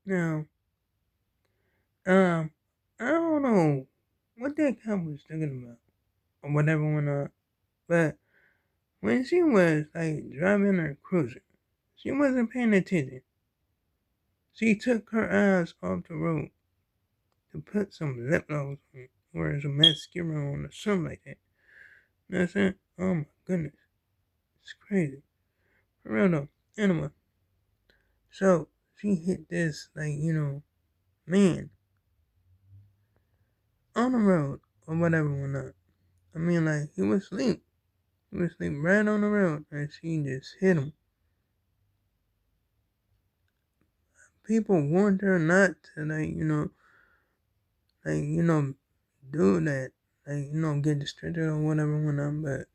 Now, um, I don't know what that cop was thinking about or whatever went on, but when she was like driving her cruiser, she wasn't paying attention. She took her eyes off the road to put some lip gloss on or some mascara on or something like that. You know what I'm saying? Oh my goodness. It's crazy. For real though. Anyway, so she hit this, like, man on the road or whatever whatnot. I mean, like, he was asleep. He was asleep right on the road and she just hit him. People warned her not to, do that. Like, get distracted or whatever whatnot, but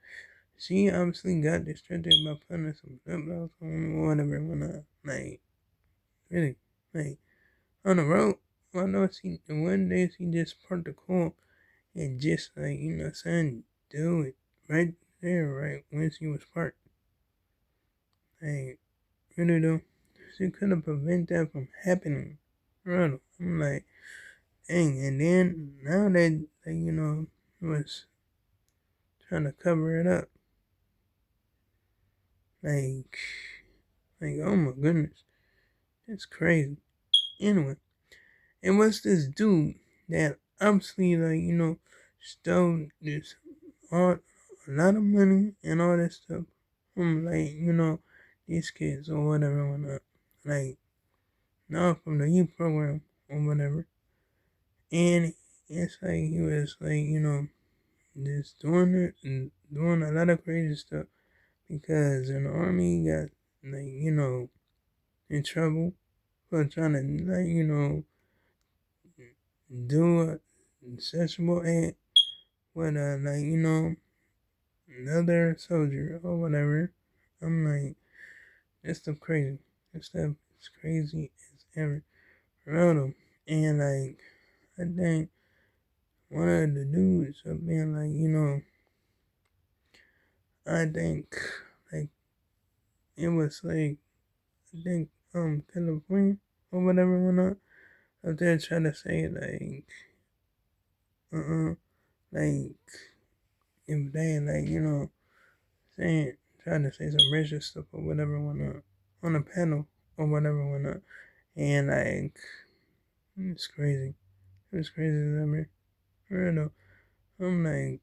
she obviously got distracted by putting some lip gloss on or whatever whatnot. Like, really. Like, on the road. I know she, the one day she just parked the car and just, like, saying, do it right there, right when she was parked. Like, really though, she could have prevented that from happening. Right. I'm like, dang, and then now that, was trying to cover it up. Like, oh my goodness. It's crazy. Anyway, it was this dude that obviously, stole this all a lot of money and all that stuff from, these kids or whatever whatnot. Like, not from the youth program or whatever. And it's like he was like, just doing it and doing a lot of crazy stuff because in the army he got, in trouble for trying to, do a sexual act with another soldier or whatever. I'm like, this stuff crazy. This stuff is crazy as ever. Ronaldo. And like, I think one of the dudes up being like, I think like it was like I think California or whatever whatnot. Up there trying to say like like if they like, saying trying to say some racist stuff or whatever whatnot on a panel or whatever whatnot. And like it's crazy. It's crazy as ever. I don't know. I'm like,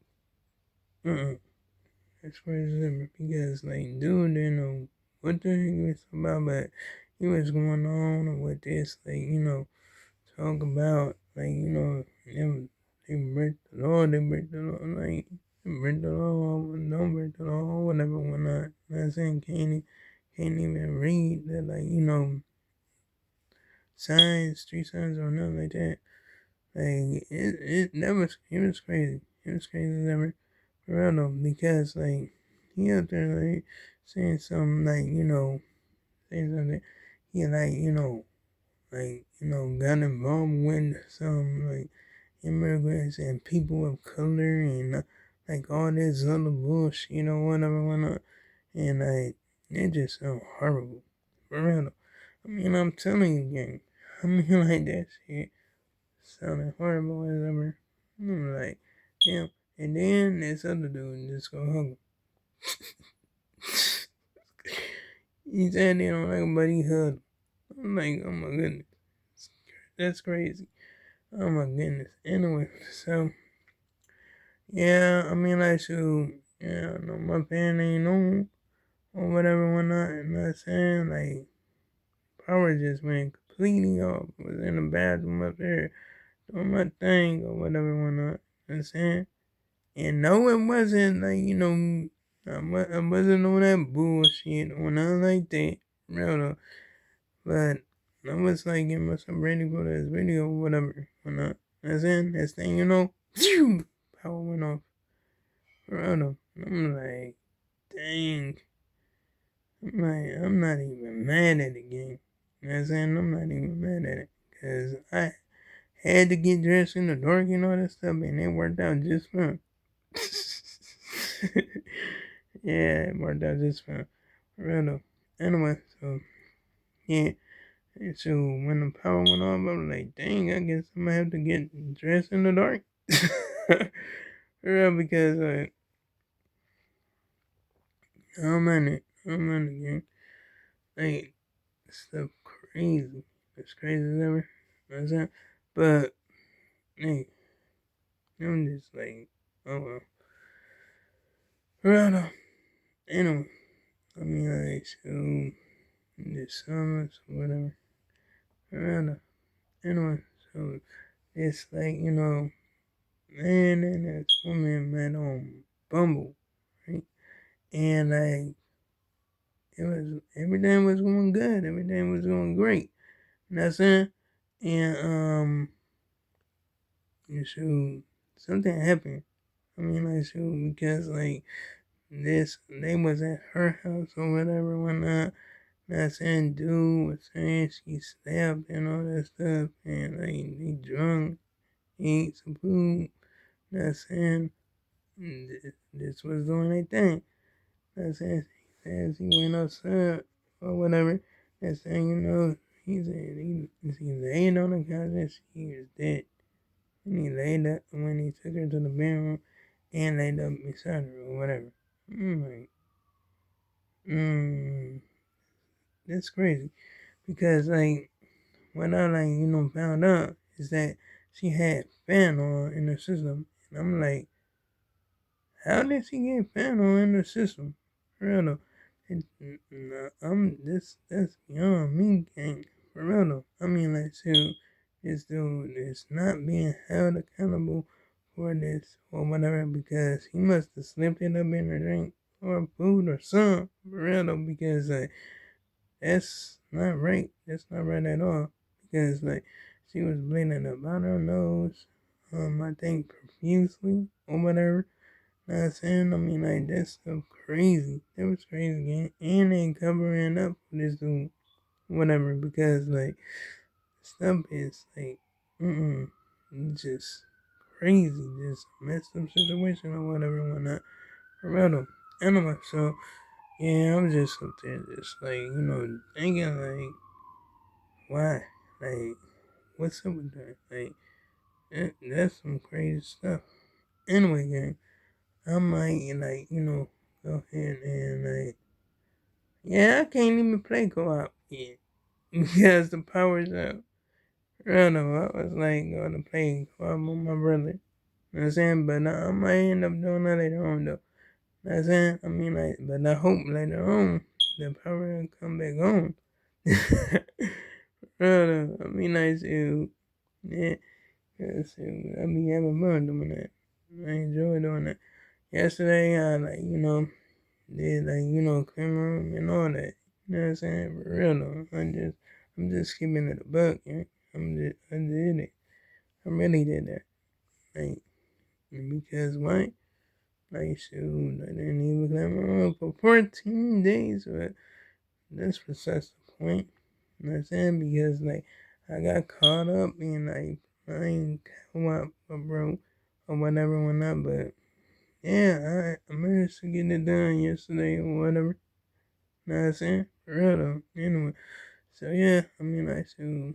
it's crazy as ever because like dude didn't know what the heck he was about, but he was going on with this, like, talk about like, they break the law, they break the law, like they break the law, don't break the law, whatever, whatnot. You know what I'm saying? Can't even read the signs, street signs or nothing like that. Like it was crazy. It was crazy as ever. For real though, because like he out there like saying something like, saying something he got involved with some like immigrants and people of color and like all this other bullshit or whatever whatnot. And like it just sound horrible. For real though. I mean I'm telling you gang. I mean like that shit sounded horrible as ever. I'm like, damn. And then this other dude just go hug him. He said they don't like him, but he hugged him. I'm like, oh my goodness. That's crazy. Oh my goodness. Anyway, so, yeah, I mean, like, so, yeah, no, my fan ain't know or whatever, whatnot. You know what I'm saying? Like, power just went completely off. Was in the bathroom up there doing my thing or whatever, whatnot. You know what I'm saying? And no, it wasn't like, I wasn't on that bullshit or nothing like that. Real though. But I was like getting myself ready to go to this video or whatever. When I in, this thing, phew, power went off. Real though. I'm like, dang. I'm not even mad at the game. You know what I'm saying? I'm not even mad at it. Because I had to get dressed in the dark and all that stuff, and it worked out just fine. Yeah, it worked out just fine. For real though. Anyway, so yeah, And so when the power went off, I was like, dang, I guess I'm gonna have to get dressed in the dark. Yeah, because I'm on it, gang. Like stuff crazy, as crazy as ever. You know what I'm saying? But hey, I'm just like, oh well. Right. Anyway, I mean, like, so this summer, so whatever. Right. Anyway, so it's like, man and this woman met on Bumble, right? And like, it was, everything was going good, everything was going great. You know what I'm saying? And, so something happened. I mean, like, so because, like, they was at her house or whatever, whatnot. Not saying dude was saying she stabbed and all that stuff, and like he drunk, he ate some food. Not saying this was doing a thing. Not saying he says he went outside or whatever. Not saying he said he laid on the couch and she was dead. And he laid up when he took her to the bedroom and laid up beside her or whatever. I'm like, that's crazy because like. What I like, found out is that she had fentanyl in her system. And I'm like, how did she get fentanyl in her system? For real though. That's beyond me, gang. For real though. I mean, like, so this dude is not being held accountable for this or whatever because he must have slipped it up in her drink or food or something. For real though, because like, that's not right. That's not right at all. Because like she was bleeding out her nose, I think profusely or whatever. Know what I'm saying? I mean like that's so crazy. That was crazy, gang. And they covering up for this dude, whatever, because like stuff is like just crazy, just messed up situation or whatever and whatnot. For real though. Anyway, so yeah, I'm just up there just like, thinking like why? Like, what's up with that? Like, that's some crazy stuff. Anyway, gang, I might, like, go ahead and, like, yeah, I can't even play co-op yet because the power's up. I don't know, I was, like, going to play co-op with my brother. You know what I'm saying? But I might end up doing that later on, though. You know what I'm saying? I mean, like, but I hope later on the power will come back on. I mean, like, so, yeah. Cause I be having fun doing that. I enjoy doing that. Yesterday, I did clean room and all that. You know what I'm saying? For real though, I'm just keeping it a buck. I did it. I really did that. Like, because why? Like, shoot, I didn't even clean my room for 14 days, but that's besides the point. You know what I'm saying? Because like, I got caught up in like playing co-op, bro, or whatever, whatnot. But yeah, I managed to get it done yesterday or whatever. You know what I'm saying? For real though. Anyway, so yeah, I mean, I still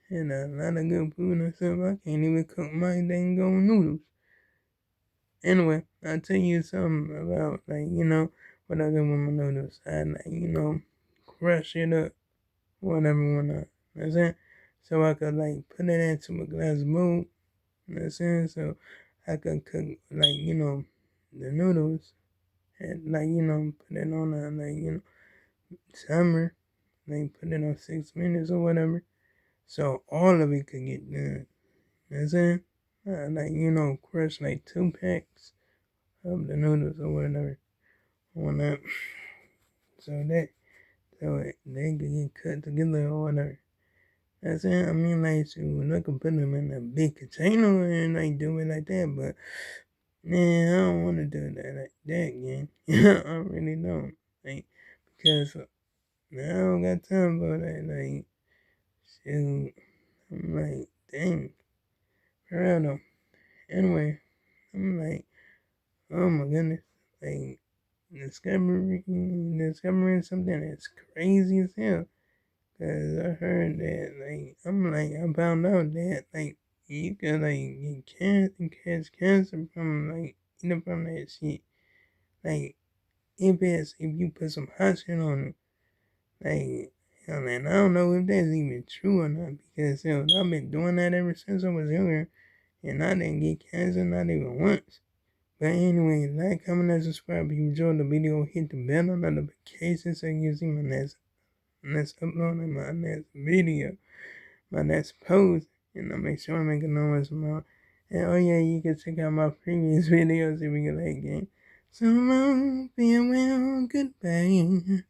had a lot of good food and stuff. I can't even cook my dang on noodles. Anyway, I'll tell you something about like, what I do with my noodles. I like, crush it up, whatever, whatnot. You know what I'm saying? So I could like put it into a glass bowl. You know what I'm saying? So I could cook like, the noodles and like, put it on a like, timer, like put it on 6 minutes or whatever. So all of it could get done. You know what I'm saying? Like, crush like 2 packs of the noodles or whatever. Whatnot. So they could get cut together or whatever. That's it. I mean, like, so I could put them in a big container and like do it like that, but man, I don't want to do that like that again. I really don't. Like, because I don't got time for that. Like, shoot, I'm like, dang, for real though. Anyway, I'm like, oh my goodness, like discovering something that's crazy as hell. Cause I heard that, like, I found out that, like, you could, like, get cancer, catch cancer from, like, eating from that shit. Like, if you put some hot shit on it, like, hell, and I don't know if that's even true or not, because, hell, I've been doing that ever since I was younger, and I didn't get cancer not even once. But anyway, like, comment, and subscribe if you enjoyed the video. Hit the bell notification so you see my next upload and my next video, my next post, and I'll make sure I make a noise tomorrow. And oh yeah, you can check out my previous videos if you like it. So long, farewell, goodbye.